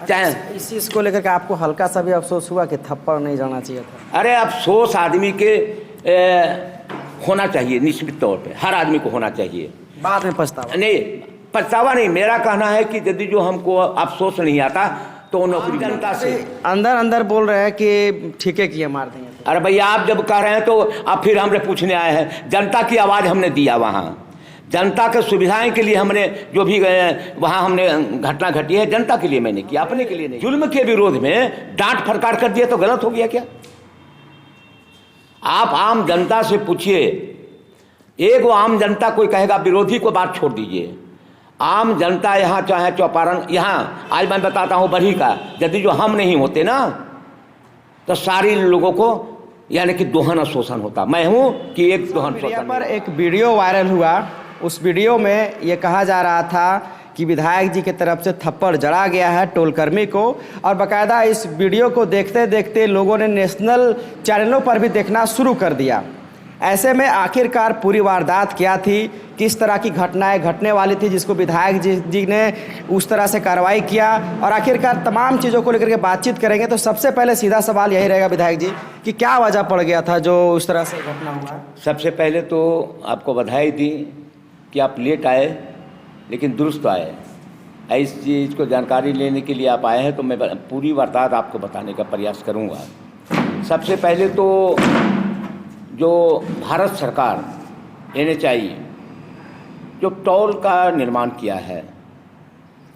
चाहे इस चीज़ को लेकर के आपको हल्का सा भी अफसोस हुआ कि थप्पड़ नहीं जाना चाहिए था? अरे अफसोस आदमी के होना चाहिए, निश्चित तौर पे हर आदमी को होना चाहिए। बाद में पछतावा नहीं, पछतावा नहीं। मेरा कहना है कि यदि जो हमको अफसोस नहीं आता तो नौकरी जनता से अंदर अंदर बोल रहे हैं कि ठीक है किए मार देंगे। अरे भैया आप जब कह रहे हैं तो आप फिर हमसे पूछने आए हैं। जनता की आवाज़ हमने दिया वहाँ, जनता के सुविधाएं के लिए हमने जो भी वहाँ हमने घटना घटी है जनता के लिए मैंने किया, अपने के लिए नहीं। जुल्म के विरोध में डांट फटकार कर दिया तो गलत हो गया क्या? आप आम जनता से पूछिए, एक वो आम जनता कोई कहेगा, विरोधी को बात छोड़ दीजिए, आम जनता यहाँ चाहे चौपारण, यहाँ आज मैं बताता हूँ बरही का, यदि जो हम नहीं होते ना तो सारी लोगों को यानी कि दोहन शोषण होता। मैं हूँ कि एक दोहन शोषण। पर एक वीडियो वायरल हुआ, उस वीडियो में ये कहा जा रहा था कि विधायक जी की तरफ से थप्पड़ जड़ा गया है टोलकर्मी को, और बाकायदा इस वीडियो को देखते देखते लोगों ने नेशनल चैनलों पर भी देखना शुरू कर दिया। ऐसे में आखिरकार पूरी वारदात क्या थी, किस तरह की घटनाएं घटने वाली थी जिसको विधायक जी ने उस तरह से कार्रवाई किया, और आखिरकार तमाम चीज़ों को लेकर के बातचीत करेंगे। तो सबसे पहले सीधा सवाल यही रहेगा विधायक जी कि क्या वजह पड़ गया था जो उस तरह से घटना हुआ? सबसे पहले तो आपको बधाई दी कि आप लेट आए लेकिन दुरुस्त आए। इस चीज़ को जानकारी लेने के लिए आप आए हैं तो मैं पूरी वारदात आपको बताने का प्रयास करूंगा। सबसे पहले तो जो भारत सरकार NHAI जो टोल का निर्माण किया है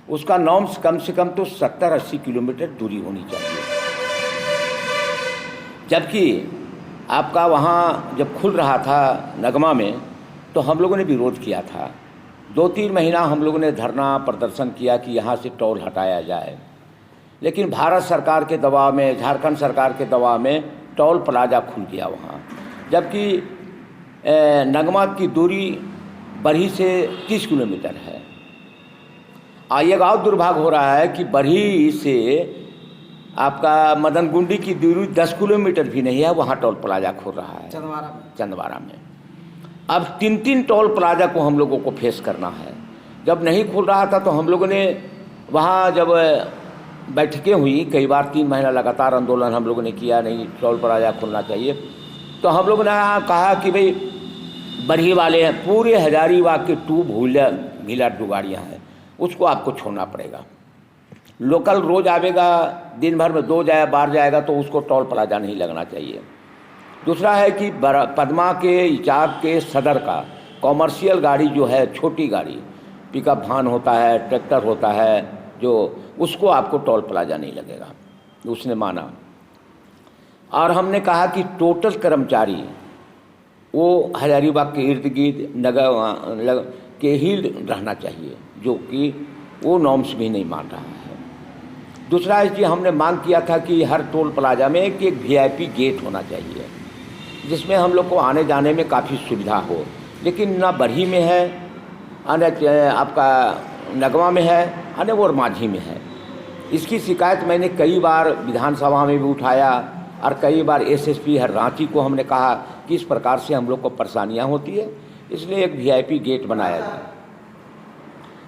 उसका नॉर्म्स कम से कम तो 70-80 किलोमीटर दूरी होनी चाहिए, जबकि आपका वहाँ जब खुल रहा था नगमा में तो हम लोगों ने विरोध किया था। 2-3 महीना हम लोगों ने धरना प्रदर्शन किया कि यहाँ से टोल हटाया जाए, लेकिन भारत सरकार के दबाव में, झारखंड सरकार के दबाव में टोल प्लाजा खुल गया वहाँ, जबकि नगमा की दूरी बरही से 30 किलोमीटर है। एक और दुर्भाग्य हो रहा है कि बरही से आपका मदनगुंडी की दूरी 10 किलोमीटर भी नहीं है, वहाँ टोल प्लाजा खुल रहा है चंदवारा में। अब 3 टोल प्लाजा को हम लोगों को फेस करना है। जब नहीं खुल रहा था तो हम लोगों ने वहाँ जब बैठकें हुई, कई बार 3 महीना लगातार आंदोलन हम लोगों ने किया, नहीं टोल प्लाजा खुलना चाहिए, तो हम लोगों ने कहा कि भाई बरही वाले हैं, पूरे हजारीबाग के 2 व्हीलर जो गाड़ियाँ हैं उसको आपको छोड़ना पड़ेगा। लोकल रोज आवेगा, दिन भर में 2 बार जाएगा तो उसको टोल प्लाजा नहीं लगना चाहिए। दूसरा है कि पदमा के इचाक के सदर का कॉमर्शियल गाड़ी जो है, छोटी गाड़ी, पिकअप वाहन होता है, ट्रैक्टर होता है, जो उसको आपको टोल प्लाजा नहीं लगेगा, उसने माना। और हमने कहा कि टोटल कर्मचारी वो हजारीबाग के इर्द गिर्द नगर के ही रहना चाहिए, जो कि वो नॉर्म्स भी नहीं मान रहा है। दूसरा है कि हमने मांग किया था कि हर टोल प्लाजा में एक VIP गेट होना चाहिए जिसमें हम लोग को आने जाने में काफ़ी सुविधा हो, लेकिन ना बरही में है, न आपका नगमा में है, न वो माझी में है। इसकी शिकायत मैंने कई बार विधानसभा में भी उठाया और कई बार SSP हर रांची को हमने कहा कि इस प्रकार से हम लोग को परेशानियाँ होती है, इसलिए एक VIP गेट बनाया जाए,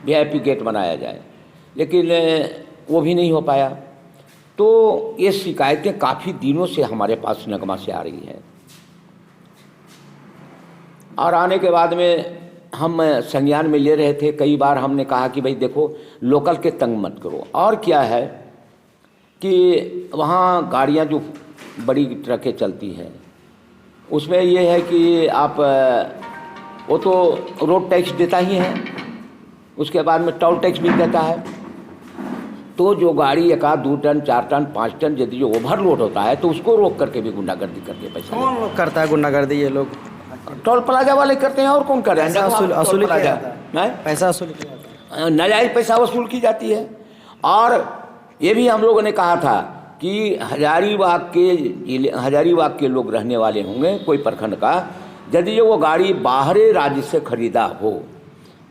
VIP गेट बनाया जाए, लेकिन वो भी नहीं हो पाया। तो ये शिकायतें काफ़ी दिनों से हमारे पास नगमा से आ रही हैं, और आने के बाद में हम संज्ञान में ले रहे थे। कई बार हमने कहा कि भाई देखो लोकल के तंग मत करो। और क्या है कि वहाँ गाड़ियाँ जो बड़ी ट्रकें चलती हैं उसमें ये है कि आप वो तो रोड टैक्स देता ही है, उसके बाद में टोल टैक्स भी देता है। तो जो गाड़ी 1 आध 2 टन 4 टन 5 टन यदि जो ओवरलोड होता है तो उसको रोक करके भी गुंडागर्दी करके पैसा कौन लोग करता है गुंडागर्दी? ये लोग टोल प्लाजा वाले करते हैं, और कौन कर रहे हैं? पैसा वसूल नाजायज पैसा वसूल की जाती है। और ये भी हम लोगों ने कहा था कि हजारीबाग के लोग रहने वाले होंगे कोई प्रखंड का, यदि वो गाड़ी बाहरी राज्य से खरीदा हो,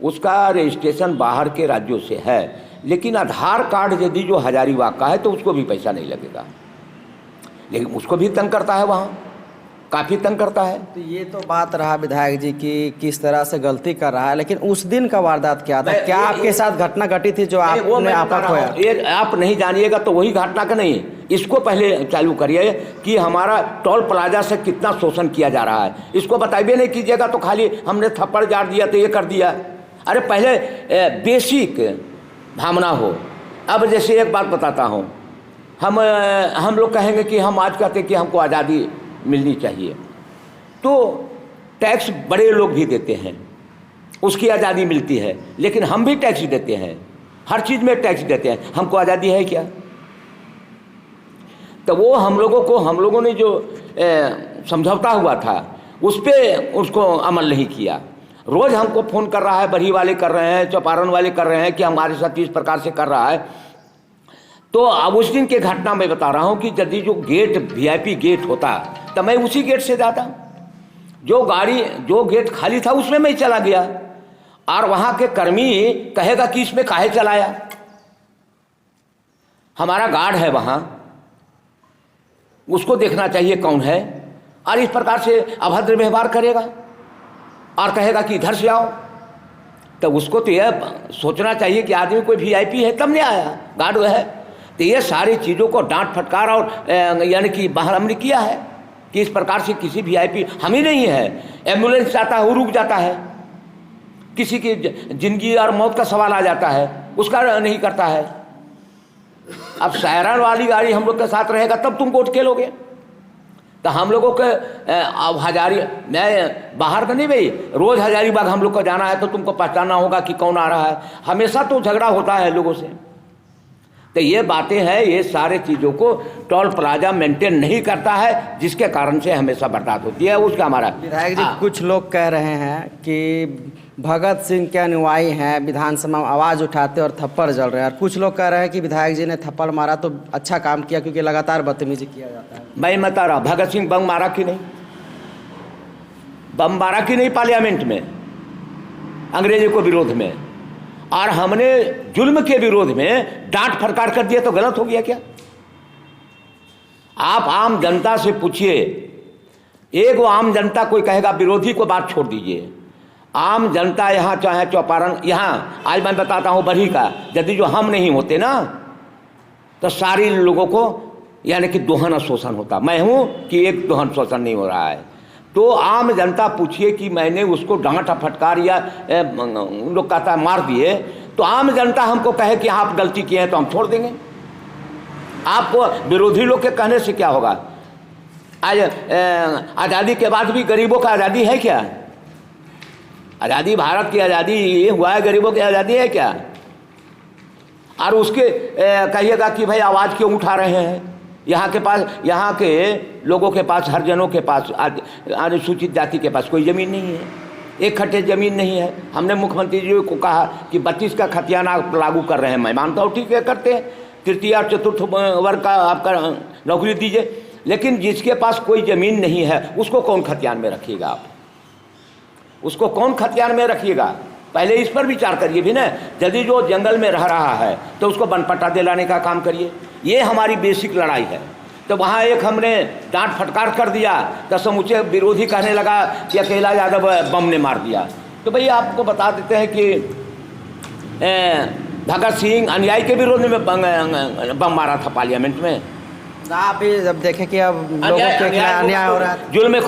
उसका रजिस्ट्रेशन बाहर के राज्यों से है, लेकिन आधार कार्ड यदि जो हजारीबाग का है तो उसको भी पैसा नहीं लगेगा, लेकिन उसको भी तंग करता है वहाँ। काफ़ी तंग करता है। तो ये तो बात रहा विधायक जी की किस तरह से गलती कर रहा है, लेकिन उस दिन का वारदात क्या था? क्या आपके साथ घटना घटी थी जो आपने आपा खोया? ये आप नहीं जानिएगा तो वही घटना का नहीं, इसको पहले चालू करिए कि हमारा टोल प्लाजा से कितना शोषण किया जा रहा है, इसको बताइए नहीं कीजिएगा तो खाली हमने थप्पड़ जार दिया तो ये कर दिया। अरे पहले बेसिक भावना हो। अब जैसे एक बात बताता हूँ, हम लोग कहेंगे कि हम आज कहते हैं कि हमको आज़ादी मिलनी चाहिए, तो टैक्स बड़े लोग भी देते हैं, उसकी आज़ादी मिलती है, लेकिन हम भी टैक्स देते हैं, हर चीज़ में टैक्स देते हैं, हमको आज़ादी है क्या? तो वो हम लोगों ने जो समझौता हुआ था उस पर उसको अमल नहीं किया। रोज़ हमको फ़ोन कर रहा है, बरही वाले कर रहे हैं, चौपारण वाले कर रहे हैं कि हमारे साथ इस प्रकार से कर रहा है। तो अब उस दिन की घटना मैं बता रहा हूँ कि यदि जो गेट VIP गेट होता तो मैं उसी गेट से जाता, जो गेट खाली था उसमें मैं चला गया, और वहाँ के कर्मी कहेगा कि इसमें काहे चलाया? हमारा गार्ड है वहाँ, उसको देखना चाहिए कौन है, और इस प्रकार से अभद्र व्यवहार करेगा और कहेगा कि इधर से आओ, तो उसको तो यह सोचना चाहिए कि आदमी कोई VIP है तब नहीं आया, गार्ड है। तो ये सारी चीज़ों को डांट फटकार और यानी कि बाहर हमने किया है कि इस प्रकार से किसी VIP हम ही नहीं है, एम्बुलेंस जाता है वो रुक जाता है, किसी की जिंदगी और मौत का सवाल आ जाता है उसका नहीं करता है। अब सायरन वाली गाड़ी हम लोग के साथ रहेगा तब तुम वोट खेलोगे। तो हम लोगों के अब मैं बाहर का नहीं भाई, रोज़ हजारीबाग हम लोग को जाना है तो तुमको पहचानना होगा कि कौन आ रहा है, हमेशा तो झगड़ा होता है लोगों से। तो ये बातें हैं, ये सारे चीज़ों को टोल प्लाजा मेंटेन नहीं करता है, जिसके कारण से हमेशा बर्बाद होती है उसका हमारा। विधायक जी, कुछ लोग कह रहे हैं कि भगत सिंह के अनुयायी हैं, विधानसभा में आवाज़ उठाते और थप्पड़ जल रहे हैं, और कुछ लोग कह रहे हैं कि विधायक जी ने थप्पड़ मारा तो अच्छा काम किया क्योंकि लगातार बदतमीजी किया जाता है। मैं बता रहा, भगत सिंह बम मारा कि नहीं? बम मारा कि नहीं पार्लियामेंट में अंग्रेजों को विरोध में, और हमने जुल्म के विरोध में डांट फटकार कर दिया तो गलत हो गया क्या? आप आम जनता से पूछिए, एक आम जनता कोई कहेगा, विरोधी को बात छोड़ दीजिए, आम जनता यहाँ चाहे चौपारण, यहाँ आज मैं बताता हूँ बरही का, यदि जो हम नहीं होते ना तो सारे लोगों को यानी कि दोहन शोषण होता। मैं हूँ कि एक दोहन शोषण नहीं हो रहा है। तो आम जनता पूछिए कि मैंने उसको डांट फटकार या लोग कहता है मार दिए, तो आम जनता हमको कहे कि आप गलती किए हैं तो हम छोड़ देंगे। आपको विरोधी लोग के कहने से क्या होगा? आज आज़ादी के बाद भी गरीबों का आज़ादी है क्या? आज़ादी, भारत की आज़ादी ये हुआ है, गरीबों की आज़ादी है क्या? और उसके कहिएगा कि भाई आवाज़ क्यों उठा रहे हैं? यहाँ के लोगों के पास, हरिजनों के पास, अनुसूचित जाति के पास कोई ज़मीन नहीं है, एक खट्टे ज़मीन नहीं है। हमने मुख्यमंत्री जी को कहा कि 32 का खतियाना लागू कर रहे हैं, मैं मानता हूँ ठीक है करते हैं, तृतीय और चतुर्थ वर्ग का आपका नौकरी दीजिए, लेकिन जिसके पास कोई ज़मीन नहीं है उसको कौन खतियान में रखिएगा? आप उसको कौन खतियान में रखिएगा? पहले इस पर विचार करिए भी ना। यदि जो जंगल में रह रहा है तो उसको बनपट्टा दिलाने का काम करिए, ये हमारी बेसिक लड़ाई है। तो वहाँ एक हमने डांट फटकार कर दिया तो समूचे विरोधी कहने लगा कि अकेला यादव बम ने मार दिया। तो भैया आपको बता देते हैं कि भगत सिंह अनुयायी के विरोध में बम मारा था पार्लियामेंट में। आप भी जब देखें कि अब लोगों के खिलाफ अन्याय हो रहा है, जुल्म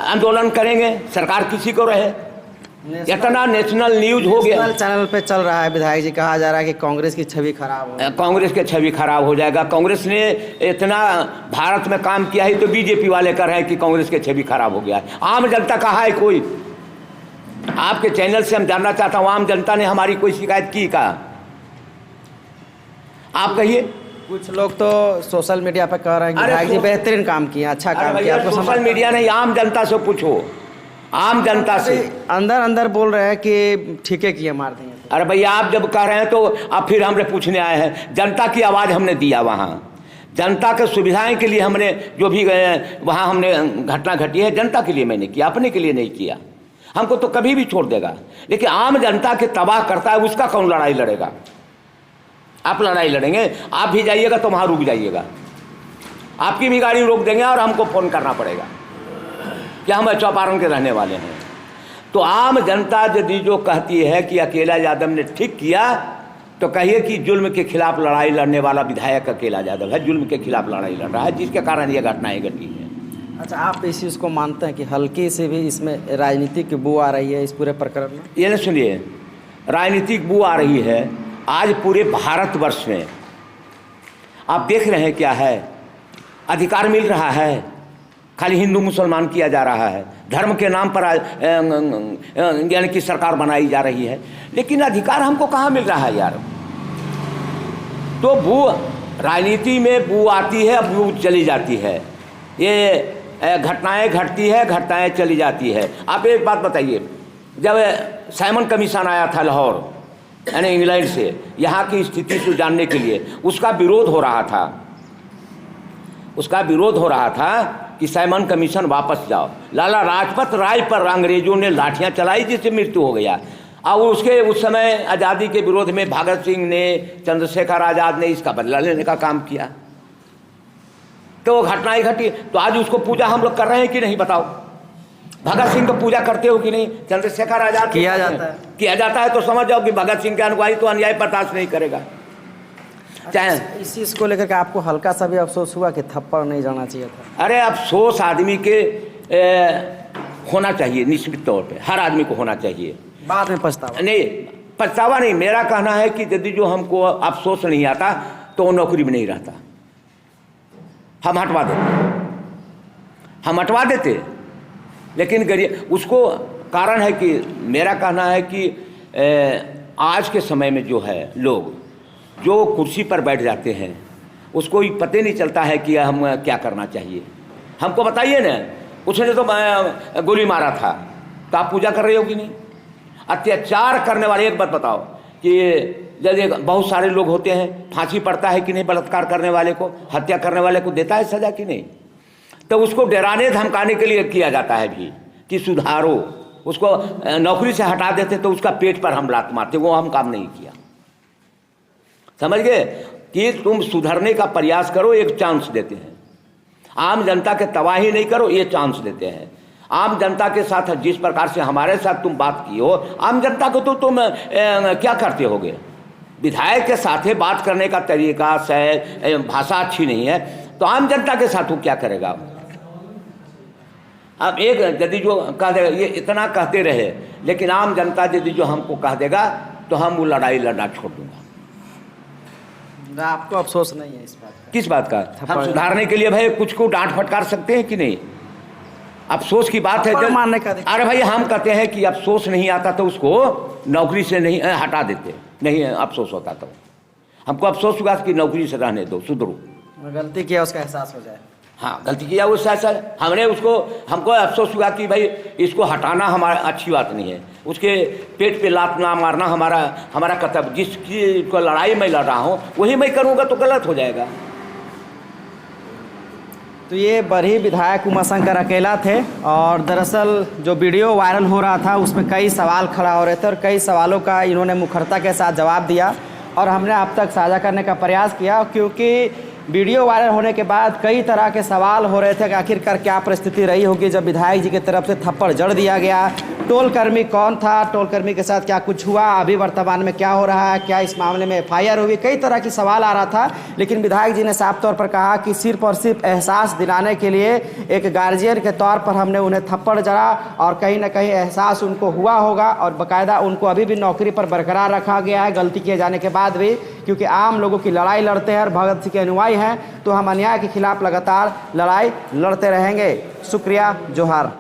आंदोलन करेंगे, सरकार किसी को रहे, इतना नेशनल न्यूज हो गया, चैनल पे चल रहा है। विधायक जी, कहा जा रहा है कि कांग्रेस की छवि खराब हो, कांग्रेस की छवि खराब हो जाएगा। कांग्रेस ने इतना भारत में काम किया है तो बीजेपी वाले कर रहे हैं कि कांग्रेस की छवि खराब हो गया है। आम जनता कहा है कोई? आपके चैनल से हम जानना चाहता हूँ, आम जनता ने हमारी कोई शिकायत की का? आप कहिए। कुछ लोग तो सोशल मीडिया पे कह रहे हैं कि विधायक जी बेहतरीन काम किया, अच्छा काम किया। आपको सोशल मीडिया नहीं, आम जनता से पूछो, आम जनता से। अंदर अंदर बोल रहे हैं कि ठीके किए, मार देंगे। अरे भैया आप जब कह रहे हैं तो आप फिर हमने पूछने आए हैं। जनता की आवाज़ हमने दिया, वहाँ जनता के सुविधाएं के लिए हमने जो भी वहाँ हमने घटना घटी है जनता के लिए मैंने किया, अपने के लिए नहीं किया। हमको तो कभी भी छोड़ देगा, लेकिन आम जनता के तबाह करता है उसका कौन लड़ाई लड़ेगा? आप लड़ाई लड़ेंगे, आप भी जाइएगा तो वहाँ रुक जाइएगा, आपकी भी गाड़ी रोक देंगे और हमको फ़ोन करना पड़ेगा। कि हम चौपारण के रहने वाले हैं। तो आम जनता यदि जो कहती है कि अकेला यादव ने ठीक किया, तो कहिए कि जुल्म के खिलाफ लड़ाई लड़ने वाला विधायक अकेला यादव है, जुल्म के खिलाफ लड़ाई लड़ रहा है, जिसके कारण ये घटनाएं घटी हैं। अच्छा, आप इस चीज़ को मानते हैं कि हल्के से भी इसमें राजनीतिक बू आ रही है इस पूरे प्रकरण में? ये न सुनिए, राजनीतिक बू आ रही है आज पूरे भारतवर्ष में। आप देख रहे हैं क्या है, अधिकार मिल रहा है, खाली हिंदू मुसलमान किया जा रहा है, धर्म के नाम पर यानी कि सरकार बनाई जा रही है, लेकिन अधिकार हमको कहाँ मिल रहा है यार। तो बू राजनीति में बू आती है, बू चली जाती है, ये घटनाएं घटती है, घटनाएं चली जाती है। आप एक बात बताइए, जब साइमन कमीशन आया था लाहौर यानी इंग्लैंड से यहाँ की स्थिति को जानने के लिए, उसका विरोध हो रहा था, उसका विरोध हो रहा था कि साइमन कमीशन वापस जाओ। लाला लाजपत राय पर अंग्रेजों ने लाठियां चलाई जिससे मृत्यु हो गया। और उसके उस समय आज़ादी के विरोध में भगत सिंह ने, चंद्रशेखर आज़ाद ने इसका बदला लेने का काम किया। तो वो घटनाएं घटी, तो आज उसको पूजा हम लोग कर रहे हैं कि नहीं बताओ? भगत सिंह को पूजा करते हो कि नहीं? चंद्रशेखर आज़ाद किया जाता है। तो समझ जाओ कि भगत सिंह के अनुयायी तो अन्याय बर्दाश्त नहीं करेगा। चाहे इस चीज़ को लेकर के आपको हल्का सा भी अफसोस हुआ कि थप्पड़ नहीं जाना चाहिए था? अरे अफसोस आदमी के होना चाहिए, निश्चित तौर पे हर आदमी को होना चाहिए। बाद में पछतावा नहीं, पछतावा नहीं। मेरा कहना है कि यदि जो हमको अफसोस नहीं आता तो वो नौकरी में नहीं रहता, हम हटवा देते। लेकिन गरीब उसको कारण है कि मेरा कहना है कि आज के समय में जो है लोग जो कुर्सी पर बैठ जाते हैं उसको ही पता नहीं चलता है कि हम क्या करना चाहिए। हमको बताइए ना, उसने तो गोली मारा था, तो आप पूजा कर रहे हो कि नहीं? अत्याचार करने वाले, एक बात बताओ कि जब बहुत सारे लोग होते हैं, फांसी पड़ता है कि नहीं? बलात्कार करने वाले को, हत्या करने वाले को देता है सजा कि नहीं? तो उसको डराने धमकाने के लिए किया जाता है भी कि सुधारो, उसको नौकरी से हटा देते तो उसका पेट पर हम लात मारते। वो हम काम नहीं किया, समझ गए? कि तुम सुधरने का प्रयास करो, एक चांस देते हैं। आम जनता के तबाही नहीं करो, ये चांस देते हैं। आम जनता के साथ जिस प्रकार से हमारे साथ तुम बात की हो, आम जनता को तो तुम क्या करते होगे? विधायक के साथ बात करने का तरीका से भाषा अच्छी नहीं है, तो आम जनता के साथ वो क्या करेगा? अब एक यदि जो कह देगा, ये इतना कहते रहे, लेकिन आम जनता यदि जो हमको कह देगा तो हम वो लड़ाई लड़ना छोड़ दूंगा। आपको अफसोस नहीं है इस बात का? किस बात का? हम सुधारने के लिए भाई कुछ को डांट फटकार सकते हैं कि नहीं? अफसोस की बात है जब मानने का। अरे भाई हम कहते हैं कि अफसोस नहीं आता तो उसको नौकरी से नहीं हटा देते, नहीं अफसोस होता तो हमको अफसोस हुआ कि नौकरी से रहने दो, सुधरो, गलती किया उसका एहसास हो जाए। हाँ, गलती किया उससे ऐसा हमने हमको अफसोस हुआ कि भाई इसको हटाना हमारा अच्छी बात नहीं है, उसके पेट पे लात ना मारना हमारा कर्तव्य। जिसकी को लड़ाई मैं लड़ रहा हूँ वही मैं करूँगा तो गलत हो जाएगा। तो ये बरही विधायक उमाशंकर अकेला थे, और दरअसल जो वीडियो वायरल हो रहा था उसमें कई सवाल खड़ा हो रहे थे, और कई सवालों का इन्होंने मुखरता के साथ जवाब दिया, और हमने आप तक साझा करने का प्रयास किया, क्योंकि वीडियो वायरल होने के बाद कई तरह के सवाल हो रहे थे कि आखिरकार क्या परिस्थिति रही होगी जब विधायक जी की तरफ से थप्पड़ जड़ दिया गया, टोलकर्मी कौन था, टोलकर्मी के साथ क्या कुछ हुआ, अभी वर्तमान में क्या हो रहा है, क्या इस मामले में FIR हुई, कई तरह की सवाल आ रहा था। लेकिन विधायक जी ने साफ तौर पर कहा कि सिर्फ और सिर्फ एहसास दिलाने के लिए, एक गार्जियन के तौर पर हमने उन्हें थप्पड़ जड़ा, और कहीं ना कहीं एहसास उनको हुआ होगा, और बाकायदा उनको अभी भी नौकरी पर बरकरार रखा गया है गलती किए जाने के बाद भी, क्योंकि आम लोगों की लड़ाई लड़ते हैं और भगत सिंह के अनुयायी हैं, तो हम अन्याय के खिलाफ लगातार लड़ाई लड़ते रहेंगे। शुक्रिया, जोहार।